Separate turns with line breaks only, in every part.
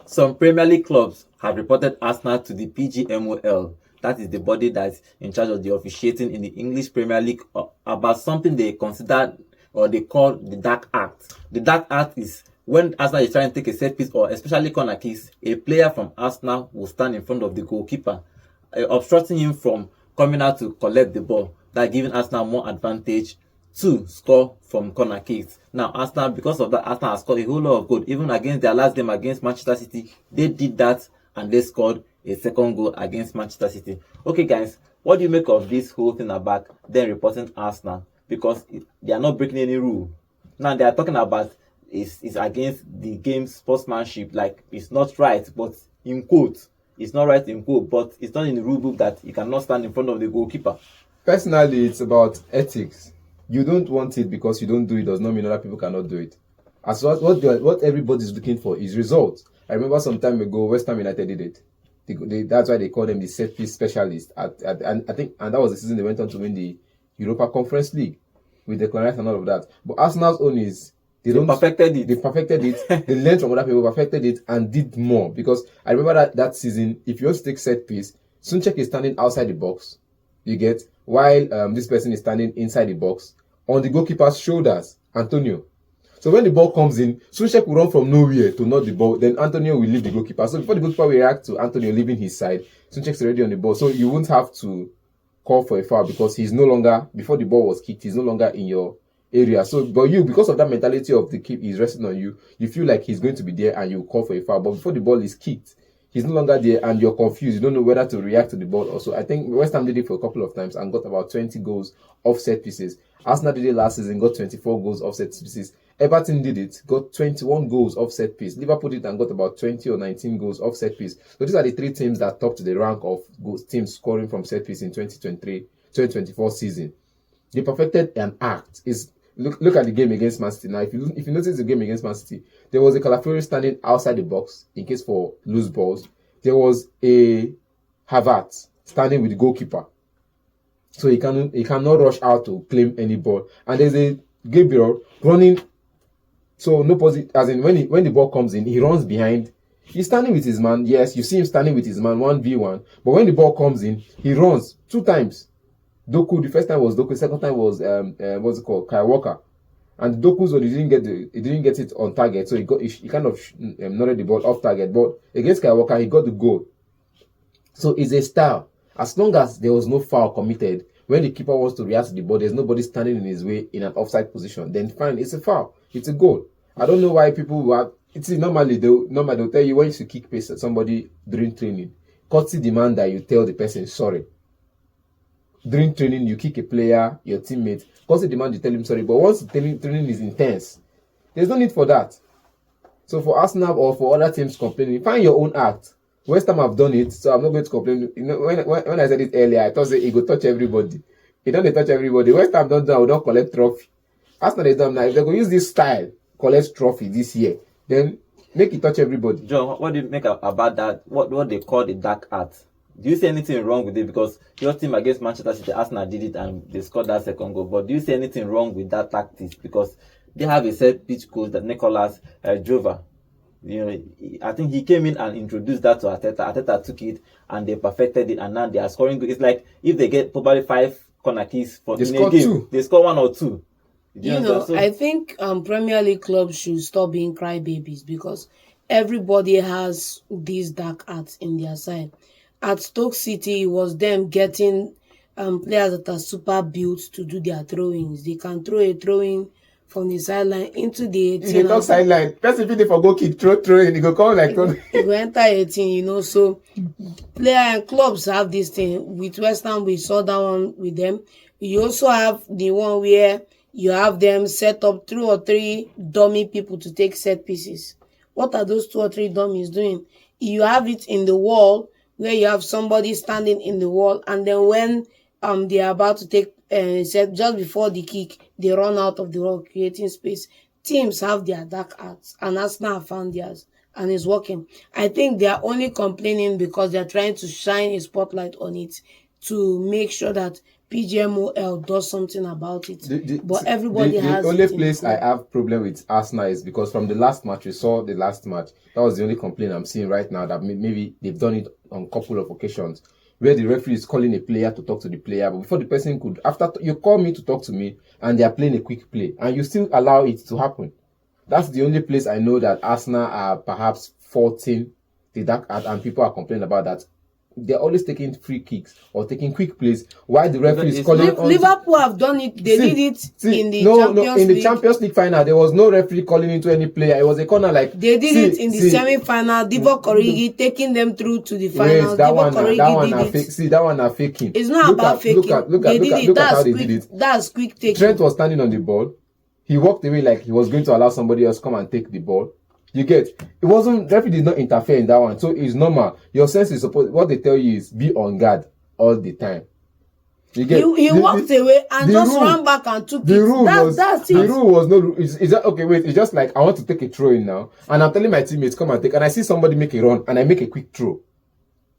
Some Premier League clubs have reported Arsenal to the PGMOL, that is the body that's in charge of the officiating in the English Premier League, about something they consider or they call the dark act. The dark act is when Arsenal is trying to take a set piece or especially corner kicks, a player from Arsenal will stand in front of the goalkeeper, obstructing him from coming out to collect the ball, that giving Arsenal more advantage to score from corner kicks. Now, Arsenal, because of that, Arsenal has scored a whole lot of goals. Even against their last game against Manchester City, they did that and they scored a second goal against Manchester City. Okay, guys, what do you make of this whole thing about them reporting Arsenal? Because they are not breaking any rule. Now, they are talking about it's against the game sportsmanship. Like, it's not right, but in quote, it's not right in quote, but it's not in the rule book that you cannot stand in front of the goalkeeper.
Personally, it's about ethics. You don't want it because you don't do it does not mean other people cannot do it. As what everybody's looking for is results. I remember some time ago, West Ham United did it. That's why they call them the set piece specialist. And I think that was the season they went on to win the Europa Conference League with the Rice and all of that. But Arsenal's own is they perfected it. They perfected it. They learned from other people, perfected it, and did more. Because I remember that season, if you want to take set piece, Sunchek is standing outside the box. You get, while this person is standing inside the box on the goalkeeper's shoulders, Antonio. So when the ball comes in, Sunchek will run from nowhere to knock the ball, then Antonio will leave the goalkeeper. So before the goalkeeper will react to Antonio leaving his side, Sunchek's already on the ball. So you won't have to call for a foul because he's no longer, before the ball was kicked, he's no longer in your area. So, but you, because of that mentality of the keep is resting on you, you feel like he's going to be there and you call for a foul. But before the ball is kicked, he's no longer there and you're confused. You don't know whether to react to the ball also. I think West Ham did it for a couple of times and got about 20 goals off set pieces. Arsenal did it last season, got 24 goals off set pieces. Everton did it, got 21 goals off set piece. Liverpool did it and got about 20 or 19 goals off set piece. So these are the three teams that topped the rank of teams scoring from set piece in 2023-2024 season. They perfected an act. Look at the game against Man City. Now, if you notice the game against Man City, there was a Calafiori standing outside the box in case for loose balls. There was a Havertz standing with the goalkeeper, so he cannot rush out to claim any ball. And there's a Gabriel running, so no positive. As in when the ball comes in, he runs behind. He's standing with his man. Yes, you see him standing with his man 1v1. But when the ball comes in, he runs 2 times. Doku, the first time was Doku, the second time was what's it called, Kyle Walker, and Doku's one he didn't get it on target, so he kind of nodded the ball off target. But against Kyle Walker, he got the goal. So it's a style. As long as there was no foul committed, when the keeper wants to react to the ball, there's nobody standing in his way in an offside position. Then fine, it's a foul, it's a goal. I don't know why people are. It's normally they'll tell you when you kick pace at somebody during training. Courtesy demand that you tell the person sorry. During training, you kick a player, your teammate, cause the demand you tell him sorry. But once the training is intense, there's no need for that. So for Arsenal or for other teams complaining, find your own act. West Ham have done it, so I'm not going to complain. You know, when I said it earlier, I thought it go touch everybody. It don't touch everybody. West Ham don't collect trophy. Arsenal is done now. If they go use this style, collect trophy this year, then make it touch everybody.
John, what do you make about that? What they call the dark art? Do you see anything wrong with it? Because your team against Manchester City, Arsenal did it and they scored that second goal. But do you see anything wrong with that tactics? Because they have a set pitch coach that Nicolas Jova. You know, I think he came in and introduced that to Arteta. Arteta took it and they perfected it, and now they are scoring. It's like if they get probably 5 corner kicks in a game, they score 1 or 2.
You know, I think Premier League clubs should stop being crybabies because everybody has these dark arts in their side. At Stoke City, it was them getting players that are super built to do their throwings. They can throw a throwing from the sideline into the 18.
In the top sideline, person if they for go kick, throw in, he go come like
he go enter 18, you know. So player and clubs have this thing. With West Ham, we saw that one with them. You also have the one where you have them set up 2 or 3 dummy people to take set pieces. What are those 2 or 3 dummies doing? You have it in the wall, where you have somebody standing in the wall, and then when they are about to take set, just before the kick, they run out of the wall, creating space. Teams have their dark arts, and Arsenal have found theirs, and it's working. I think they are only complaining because they are trying to shine a spotlight on it. to make sure that PGMOL does something about it. But
the only place I have problem with Arsenal is because from the last match, we saw the last match. That was the only complaint I'm seeing right now, that maybe they've done it on a couple of occasions where the referee is calling a player to talk to the player, but before the person could, after you call me to talk to me, and they are playing a quick play, and you still allow it to happen. That's the only place I know that Arsenal are perhaps faulting the dark art, and people are complaining about that. They're always taking free kicks or taking quick plays. Why the referee is calling on
Liverpool have done it. They did it in the Champions League.
The Champions League final, there was no referee calling into any player. It was a corner like
they did it in the semi-final. Divock Origi taking them through to the final.
That one are faking.
It's not about faking. Look at how they did it. That's quick taking.
Trent was standing on the ball. He walked away like he was going to allow somebody else come and take the ball. You get, it wasn't, referee did not interfere in that one, so it's normal. Your sense is supposed, what they tell you is be on guard all the time. You get,
he walked away and just ran back and took it. The rule
was no. It's just, okay, wait. It's just like I want to take a throw in now, and I'm telling my teammates come and take, and I see somebody make a run, and I make a quick throw.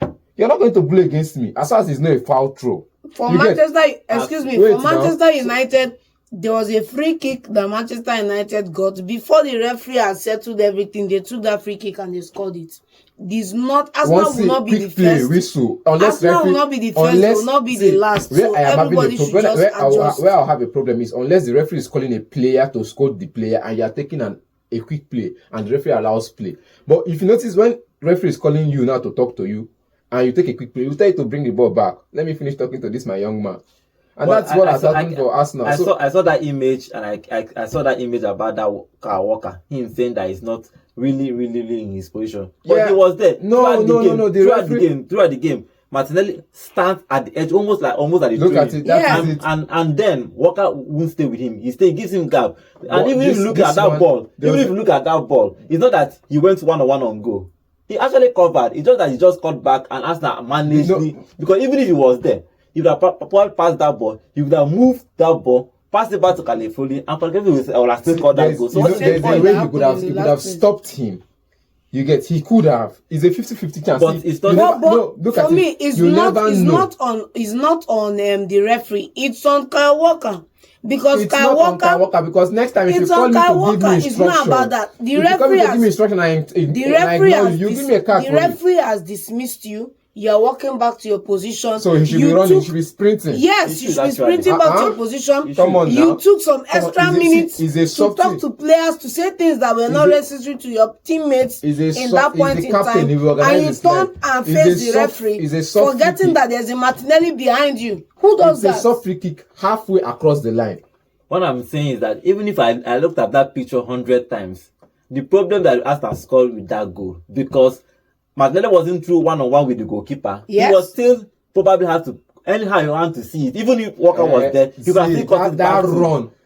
You're not going to play against me as far as it's not a foul throw.
For Manchester United. There was a free kick that Manchester United got before the referee had settled everything. They took that free kick and they scored it. This not Arsenal will not be the first. Arsenal will not be the first. Will not be the last. So everybody should just adjust.
Where I'll have a problem is unless the referee is calling a player to score the player and you are taking a quick play and the referee allows play. But if you notice when referee is calling you now to talk to you and you take a quick play, you tell you to bring the ball back. Let me finish talking to this my young man. And that's what has happened for Arsenal.
I saw that image, and I saw that image about that Walker. Him saying that he's not really in his position, but he was there throughout the game. Martinelli stands at the edge, almost at the
look at it.
And then Walker won't stay with him. He gives him gap. And even if you look at that ball, it's not that he went 1-on-1 on goal. He actually covered. It's just that he just cut back and Arsenal managed because even if he was there, if you have passed that ball, you would have moved that ball, passed it back to Califoli, and Califoli would have still scored that goal. So
there's a way you could have stopped him. You get, he could have. It's a 50-50 chance.
But it's not.
For me, it's not on the referee. It's on Kyle Walker. Because
it's not on Kyle Walker, because next time if you call me to give me instruction, it's not about that.
The referee has
give me instruction you give me a card.
The referee has dismissed you. You are walking back to your position.
So he should be running, he should be sprinting.
Yes, you should be sprinting back to your position.
Come on now.
You took some extra minutes to talk to players, to say things that were not necessary to your teammates in that point in time. And you turn and face the referee, forgetting that there's a Martinelli behind you. Who does that?
It's a soft free kick halfway across the line.
What I'm saying is that even if I looked at that picture 100 times, the problem that Arsenal scored with that goal, because Martinelli wasn't through 1-on-1 with the goalkeeper. Yes. He was still probably have to, anyhow you want to see it. Even if Walker was there, you can still cut it back.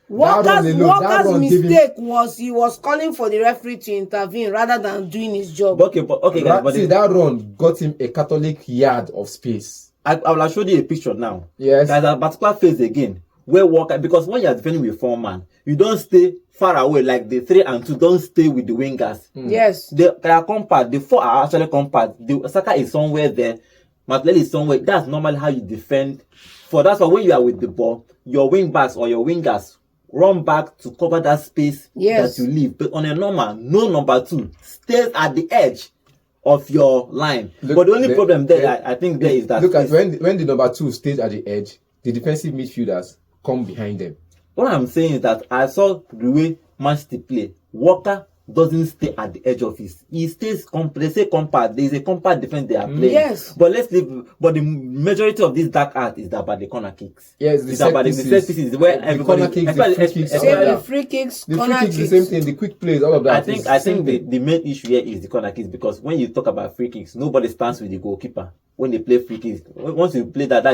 Walker's mistake was he was calling for the referee to intervene rather than doing his job.
Okay, guys, but that run got him a Catholic yard of space.
I will show you a picture now.
Yes.
There's a particular phase again where Walker, because when you're defending with 4 man, you don't stay far away like the 3 and 2. Don't stay with the wingers.
Yes.
They are compact. The 4 are actually compact. The Saka is somewhere there. Martinelli is somewhere. That's normally how you defend. That's why when you are with the ball, your wing backs or your wingers run back to cover that space that you leave. But on a normal, no number 2 stays at the edge of your line. But the only problem there, I think there is that.
Look at when the number 2 stays at the edge, the defensive midfielders come behind them.
What I'm saying is that I saw the way Man City play. Walker doesn't stay at the edge of his. He stays compact. There is a compact defense they are playing.
Yes.
But the majority of this dark art is about the corner kicks.
Yes,
the set pieces where everybody.
The free kicks,
the same thing. The quick plays, all of that.
I think the main issue here is the corner kicks, because when you talk about free kicks, nobody stands with the goalkeeper when they play free kicks. Once you play that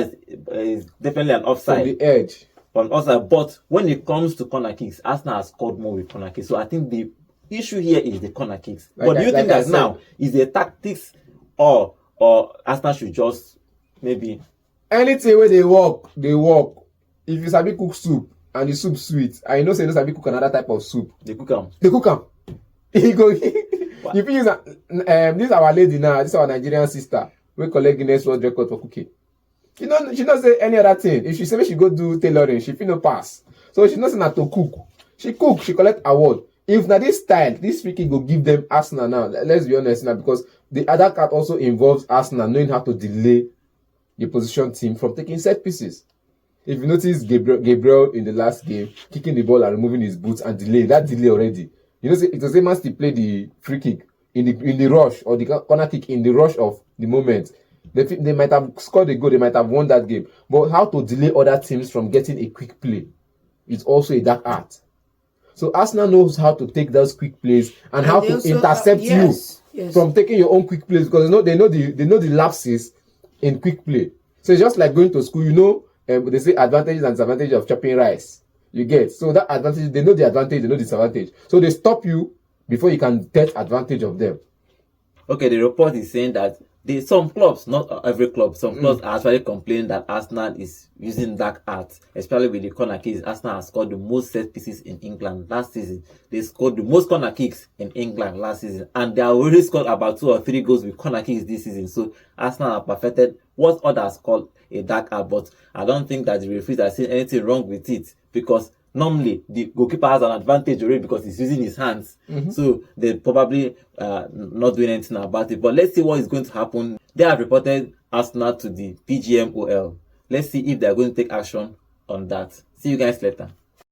is definitely an offside.
From the edge.
But when it comes to corner kicks, Arsenal has scored more with corner kicks. So I think the issue here is the corner kicks. But do you think that now is a tactics or Arsenal should just maybe
anything where they walk? If you sabi cook soup and the soup sweet, I know say no sabi cook another type of soup.
They cook them.
He go. If you use this our lady now, this our Nigerian sister, we collect Guinness World Record for cooking. She not say any other thing. If she say she go do tailoring, she fit no pass. So she not say na to cook. She cook, she collect award. If na this style, this free kick go give them Arsenal now. Let's be honest now, because the other card also involves Arsenal knowing how to delay the opposition team from taking set pieces. If you notice Gabriel in the last game kicking the ball and removing his boots and that delay already. You know, it was a man to play the free kick in the rush or the corner kick in the rush of the moment. They might have scored a goal, they might have won that game. But how to delay other teams from getting a quick play is also a dark art. So Arsenal knows how to take those quick plays and how to also, intercept you from taking your own quick plays, because they know the lapses in quick play. So it's just like going to school, you know, they say advantages and disadvantages of chopping rice. You get, so that advantage, they know the advantage, they know the disadvantage. So they stop you before you can take advantage of them.
Okay, the report is saying that some clubs, not every club, some clubs are actually complaining that Arsenal is using dark art, especially with the corner kicks. Arsenal has scored the most set pieces in England last season. They scored the most corner kicks in England last season, and they have already scored about 2 or 3 goals with corner kicks this season. So Arsenal have perfected what others call a dark art, but I don't think that the referees are seeing anything wrong with it, because normally the goalkeeper has an advantage already because he's using his hands. So they're probably not doing anything about it. But let's see what is going to happen. They have reported Arsenal to the PGMOL. Let's see if they're going to take action on that. See you guys later.